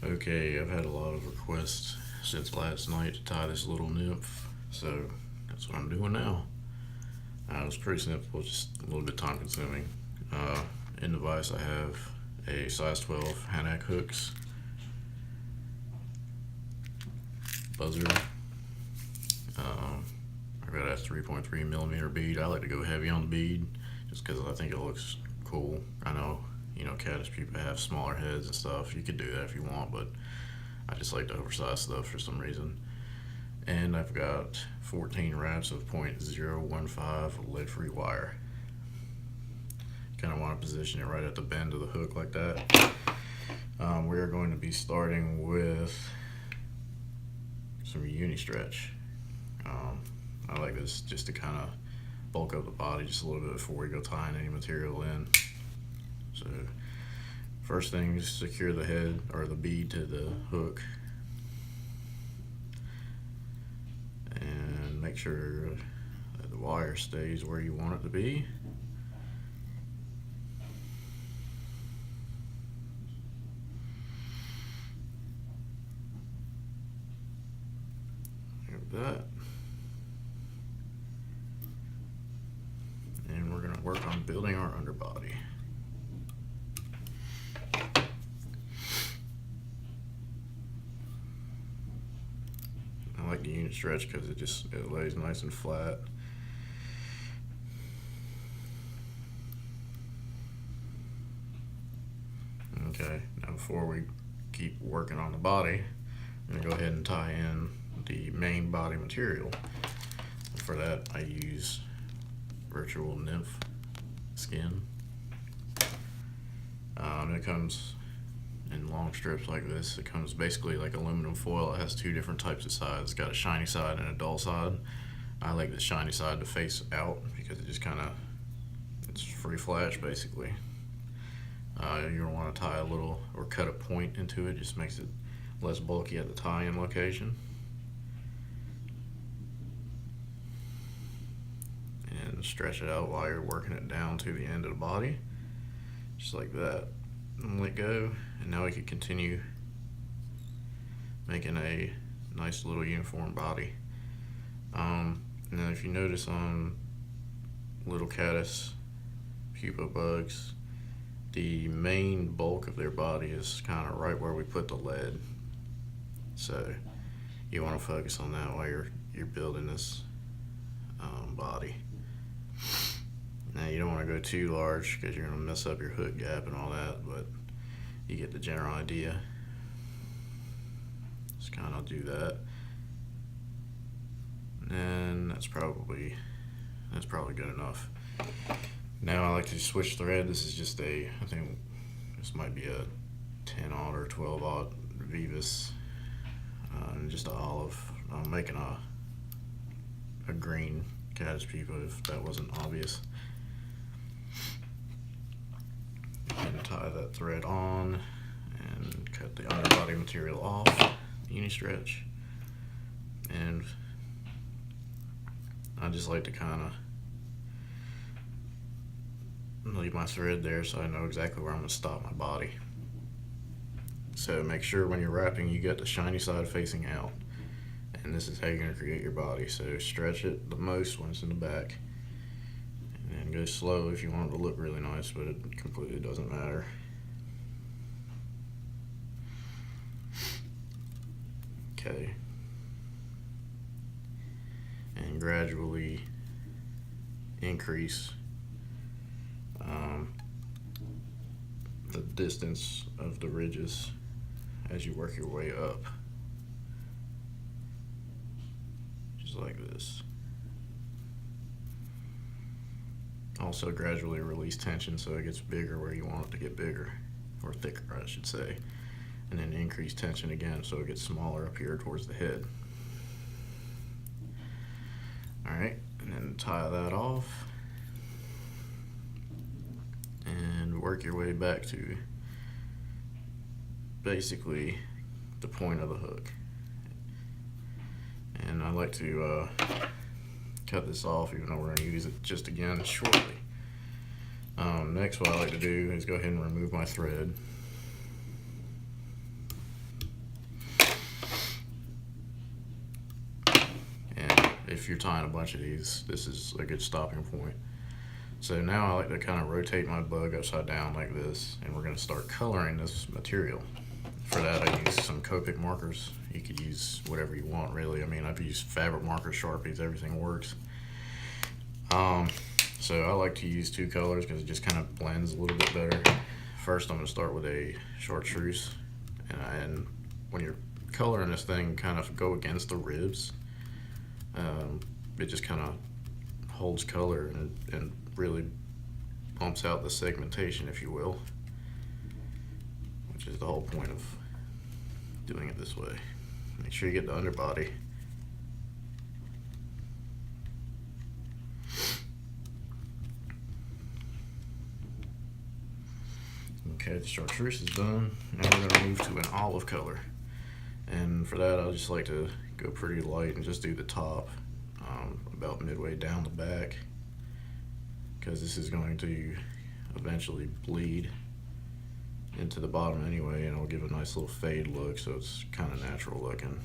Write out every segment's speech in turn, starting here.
Okay, I've had a lot of requests since last night to tie this little nymph, so that's what I'm doing now. It was pretty simple, just a little bit time consuming. In the vise I have a size 12 Antennae hooks, buzzer. I've got a 3.3 millimeter bead. I like to go heavy on the bead just because I think it looks cool. I know, Caddis people have smaller heads and stuff. You could do that if you want, but I just like to oversize stuff for some reason. And I've got 14 wraps of 0.015 lead-free wire. Kind of want to position it right at the bend of the hook like that. We are going to be starting with some uni stretch. I like this just to kind of bulk up the body just a little bit before we go tying any material in. So first thing is secure the head or the bead to the hook, and make sure that the wire stays where you want it to be. Like that. And we're going to work on building our underbody. I like the unit stretch because it lays nice and flat. Okay, now before we keep working on the body, I'm going to go ahead and tie in the main body material. For that I use virtual nymph skin. It comes in long strips like this. It comes basically like aluminum foil. It has two different types of sides. It's got a shiny side and a dull side. I like the shiny side to face out because it just it's free flash basically. You don't want to tie a little or cut a point into it, just makes it less bulky at the tie-in location. And stretch it out while you're working it down to the end of the body, just like that. And let go, and now we can continue making a nice little uniform body. Now if you notice on little caddis pupa bugs, the main bulk of their body is kind of right where we put the lead. So you want to focus on that while you're building this body. Now you don't want to go too large because you're going to mess up your hook gap and all that, but you get the general idea. Just kind of do that, and that's probably good enough. Now I like to switch thread. This is just I think this might be a 10-aught or 12-aught Vivus, and just an olive. I'm making a green Caddis pupa if that wasn't obvious. And tie that thread on and cut the underbody material off, uni stretch. And I just like to kind of leave my thread there so I know exactly where I'm going to stop my body. So make sure when you're wrapping you got the shiny side facing out, and this is how you're going to create your body. So stretch it the most when it's in the back, and go slow if you want it to look really nice, but it completely doesn't matter. Okay, and gradually increase the distance of the ridges as you work your way up, just like this. Also gradually release tension so it gets bigger where you want it to get bigger, or thicker I should say, and then increase tension again so it gets smaller up here towards the head. Alright, and then tie that off and work your way back to basically the point of the hook. And I like to cut this off, even though we're going to use it just again shortly. Next, what I like to do is go ahead and remove my thread. if you're tying a bunch of these, this is a good stopping point. So now I like to kind of rotate my bug upside down like this, and we're going to start coloring this material. For that, I use some Copic markers. You could use whatever you want, really. I mean, I've used fabric markers, Sharpies, everything works. So I like to use two colors because it just kind of blends a little bit better. First, I'm going to start with a chartreuse, and when you're coloring this thing, kind of go against the ribs. It just kind of holds color and really bumps out the segmentation, if you will, which is the whole point of doing it this way. Make sure you get the underbody. Okay, the chartreuse is done. Now we're going to move to an olive color. And for that, I just like to go pretty light and just do the top, about midway down the back, because this is going to eventually bleed into the bottom anyway, and it'll give a nice little fade look, so it's kind of natural looking.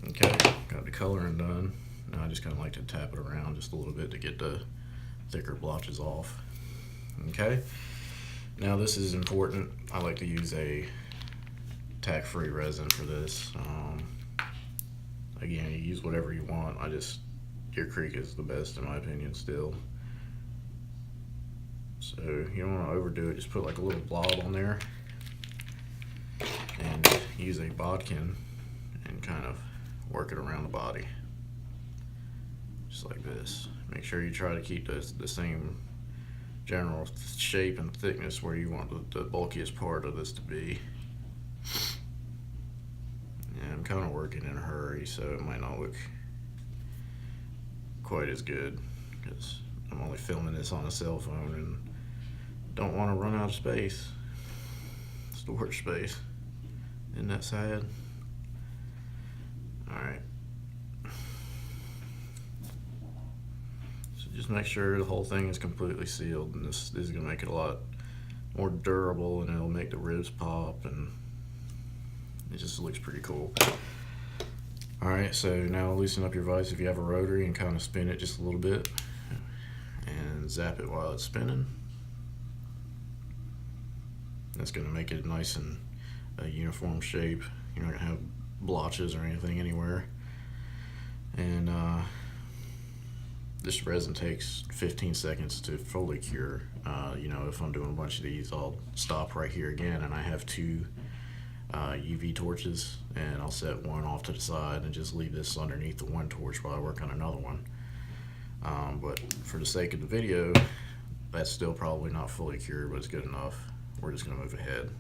Okay, got the coloring done. Now I just kind of like to tap it around just a little bit to get the thicker blotches off. Okay, now this is important. I like to use a tack-free resin for this. Again, you use whatever you want. Deer Creek is the best in my opinion still. So you don't want to overdo it. Just put like a little blob on there and use a bodkin and kind of work it around the body. Just like this. Make sure you try to keep the same general shape and thickness where you want the bulkiest part of this to be. And I'm kind of working in a hurry, so it might not look quite as good because I'm only filming this on a cell phone and don't want to run out of space, storage space. Isn't that sad? Alright. So just make sure the whole thing is completely sealed, and this is going to make it a lot more durable, and it'll make the ribs pop, and it just looks pretty cool. Alright, so now loosen up your vise if you have a rotary and kind of spin it just a little bit and zap it while it's spinning. That's going to make it nice and a uniform shape. You're not going to have blotches or anything anywhere. And this resin takes 15 seconds to fully cure. You know, if I'm doing a bunch of these, I'll stop right here again, and I have two UV torches, and I'll set one off to the side and just leave this underneath the one torch while I work on another one. But for the sake of the video, that's still probably not fully cured, but it's good enough. We're just going to move ahead.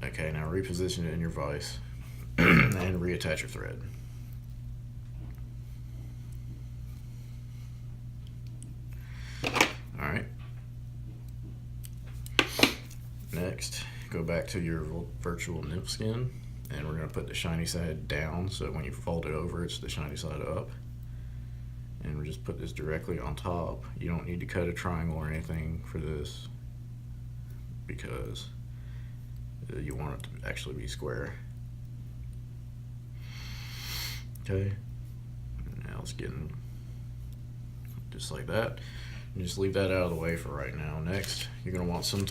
Okay, now reposition it in your vise and reattach your thread. Alright. Next, go back to your virtual nymph skin, and we're going to put the shiny side down, so when you fold it over, it's the shiny side up. And we'll just put this directly on top. You don't need to cut a triangle or anything for this, because you want it to actually be square. Okay, now it's getting just like that. And just leave that out of the way for right now. Next, you're going to want some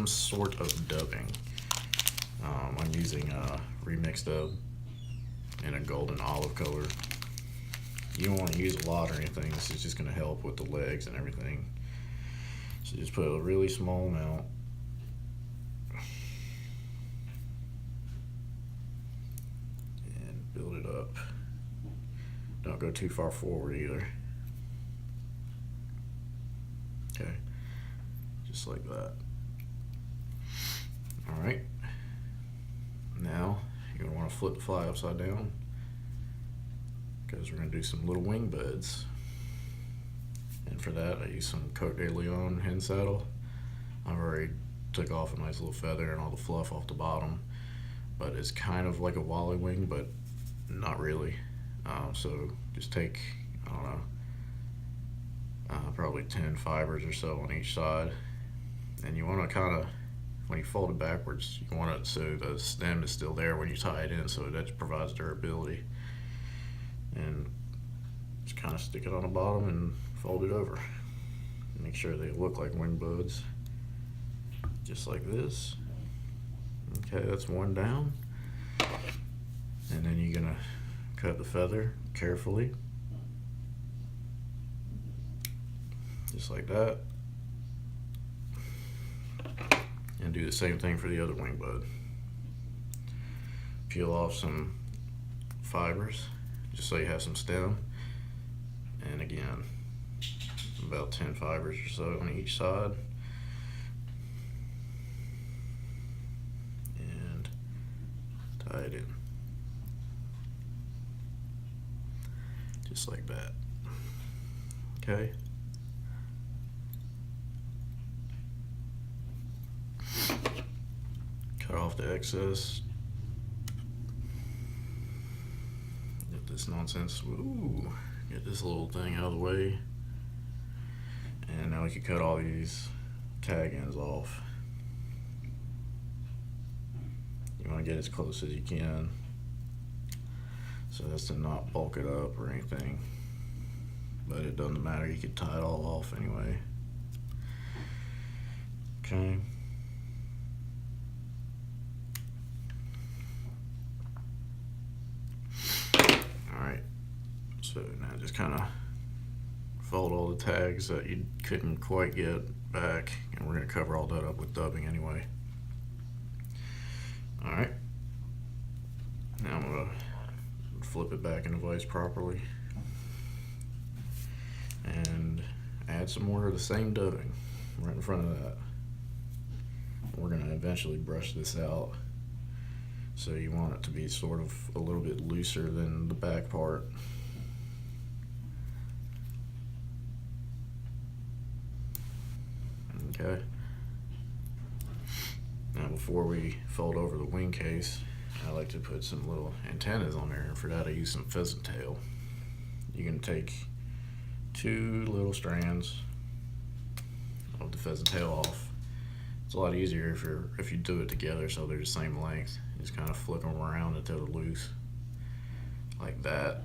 sort of dubbing. I'm using a remix dub in a golden olive color. You don't want to use a lot or anything. This is just going to help with the legs and everything. So just put a really small amount. And build it up. Don't go too far forward either. Okay, just like that. Alright, now you're going to want to flip the fly upside down, because we're going to do some little wing buds. And for that, I use some Cote de Leon hen saddle. I've already took off a nice little feather and all the fluff off the bottom, but it's kind of like a wally wing, but not really. So just take, I don't know, probably 10 fibers or so on each side, and you want to kind of when you fold it backwards, you want it so the stem is still there when you tie it in, so that provides durability. And just kind of stick it on the bottom and fold it over. Make sure they look like wing buds, just like this. Okay, that's one down. And then you're gonna cut the feather carefully, just like that. And do the same thing for the other wing bud. Peel off some fibers, just so you have some stem. And again, about 10 fibers or so on each side. And tie it in. Just like that. Okay. Cut off the excess. Get this nonsense. Ooh, get this little thing out of the way. And now we can cut all these tag ends off. You want to get as close as you can, so as to not bulk it up or anything. But it doesn't matter, you can tie it all off anyway. Okay. Alright, so now just kind of fold all the tags that you couldn't quite get back, and we're going to cover all that up with dubbing anyway. Alright, now I'm going to flip it back into vise properly and add some more of the same dubbing right in front of that. We're going to eventually brush this out, so you want it to be sort of a little bit looser than the back part. Okay. Now before we fold over the wing case, I like to put some little antennas on there, and for that I use some pheasant tail. You can take 2 little strands of the pheasant tail off. It's a lot easier if you do it together so they're the same length. You just kind of flick them around until they're loose, like that.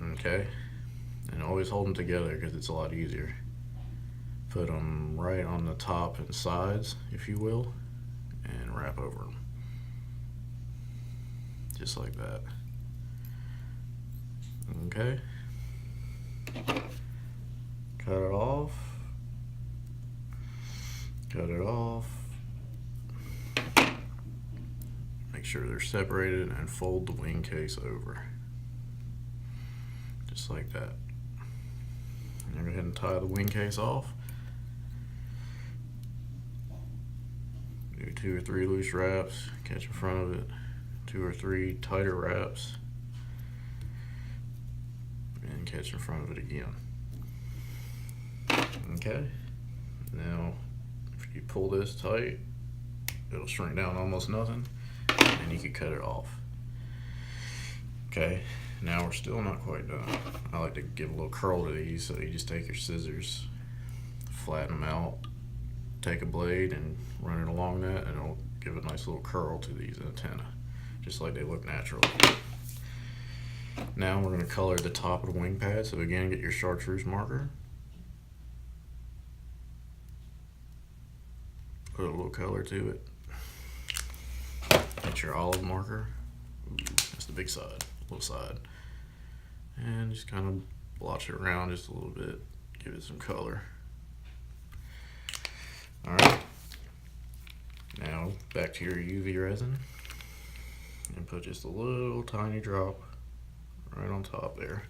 Okay, and always hold them together because it's a lot easier. Put them right on the top and sides, if you will, and wrap over them, just like that. Okay, cut it off, cut it off, make sure they're separated, and fold the wing case over, just like that. Now go ahead and tie the wing case off. Do 2 or 3 loose wraps, catch in front of it, 2 or 3 tighter wraps, and catch in front of it again. Okay, now if you pull this tight, it'll shrink down almost nothing, and you can cut it off. Okay, now we're still not quite done. I like to give a little curl to these, so you just take your scissors, flatten them out, take a blade and run it along that, and it'll give a nice little curl to these antennae, just like they look natural. Now we're going to color the top of the wing pad, so again, get your chartreuse marker, put a little color to it, get your olive marker. Ooh, that's the big side, little side, and just kind of blotch it around just a little bit, give it some color. Alright, now back to your UV resin and put just a little tiny drop right on top there.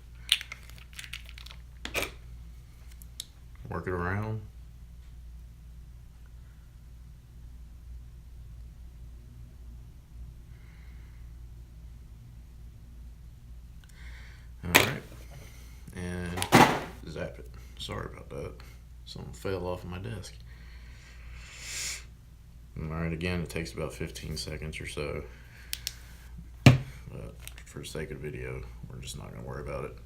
Work it around. Alright, and zap it. Sorry about that. Something fell off of my desk. Alright, again, it takes about 15 seconds or so, but for the sake of the video, we're just not going to worry about it.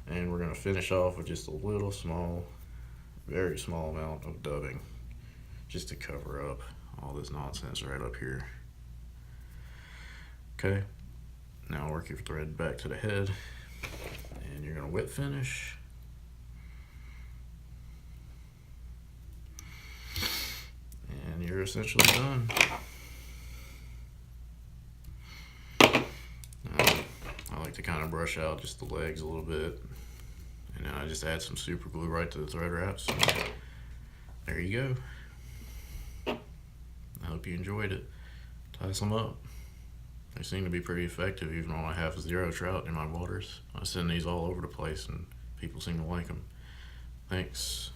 And we're going to finish off with just a little small, very small amount of dubbing, just to cover up all this nonsense right up here. Okay, now work your thread back to the head, and you're going to wet finish. And you're essentially done. I like to kind of brush out just the legs a little bit, and then I just add some super glue right to the thread wraps. There you go. I hope you enjoyed it. Tie some up. They seem to be pretty effective even when I have 0 trout in my waters. I send these all over the place and people seem to like them. Thanks.